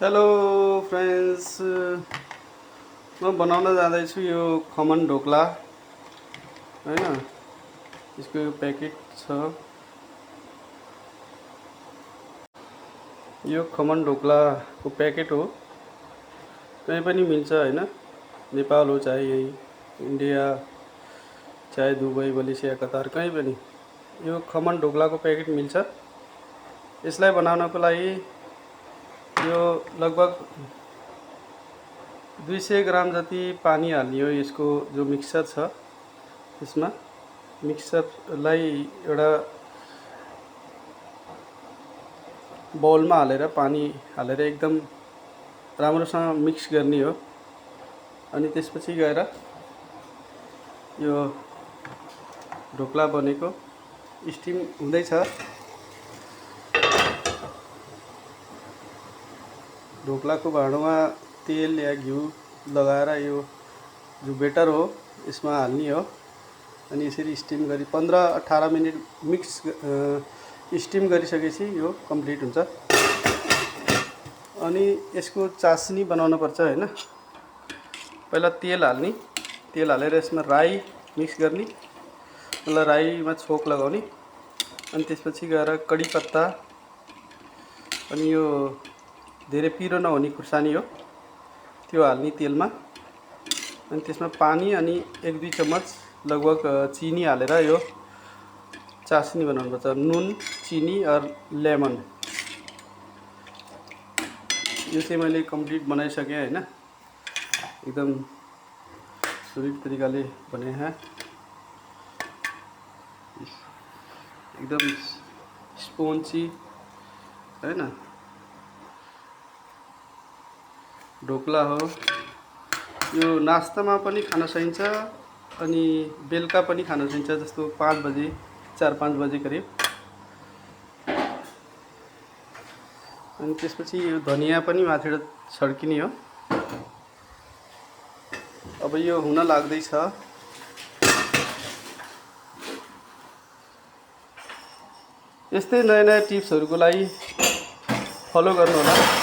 Hello friends, म बनाउन जाँदैछु यो खमन ढोक्ला हैन। यसको यो प्याकेट छ। यो खमन ढोक्लाको प्याकेट हो। कहीँ पनि मिल्छ हैन। नेपाल हो चाहे यही इन्डिया, चाहे दुबई, मलेसिया, कतार, कहीँ पनि यो खमन ढोक्लाको प्याकेट मिल्छ। यसलाई बनाउनको लागि यो लगभग 200 ग्राम जति पानी हाल्ने हो। यसको जो मिक्सचर छ त्यसमा मिक्सचरलाई एउटा बाउलमा हालेर पानी हालेर एकदम राम्रोसँग मिक्स गर्ने हो। अनि त्यसपछि गएर यो ढोक्ला बनेको स्टिम हुँदैछ। ढोक्लाको भाँडोमा तेल या घिउ लगाएर यो जो बेटर हो यसमा हाल्ने हो। अनि यसरी स्टिम गरी 15-18 मिनट स्टिम गरिसकेपछि यो कम्प्लिट हुन्छ। अनि यसको चासनी बनाउनु पर्छ हैन। पहिला तेल हाल्ने, तेल हालेर यसमा राई मिक्स गर्ने, मतलब राईमा छोक लगाउने। अनि त्यसपछि गएर कडी पत्ता, अनि यो धेरै पिरो नहुने खुर्सानी हो त्यो हाल्ने तेलमा। अनि त्यसमा पानी अनि 1-2 चम्मच लगभग चिनी हालेर यो चासनी बनाउनुपर्छ। नुन, चिनी और लेमन, यो चाहिँ मैले कम्प्लिट बनाइसकेँ हैन। एकदम सुरक्षित तरिकाले बने हैं, एकदम स्पोन्जी हैन। ढोक्ला हो यो, नास्तामा पनि खान सकिन्छ अनि बेलुका पनि खान सकिन्छ, जस्तो 5 बजे 4-5 बजे करिब। अनि त्यसपछि यो धनिया पनि माथिबाट छड्किने हो। अब यो हुन लाग्दैछ। यस्तै नयाँ नयाँ टिप्सहरूको लागि फलो गर्नु होला।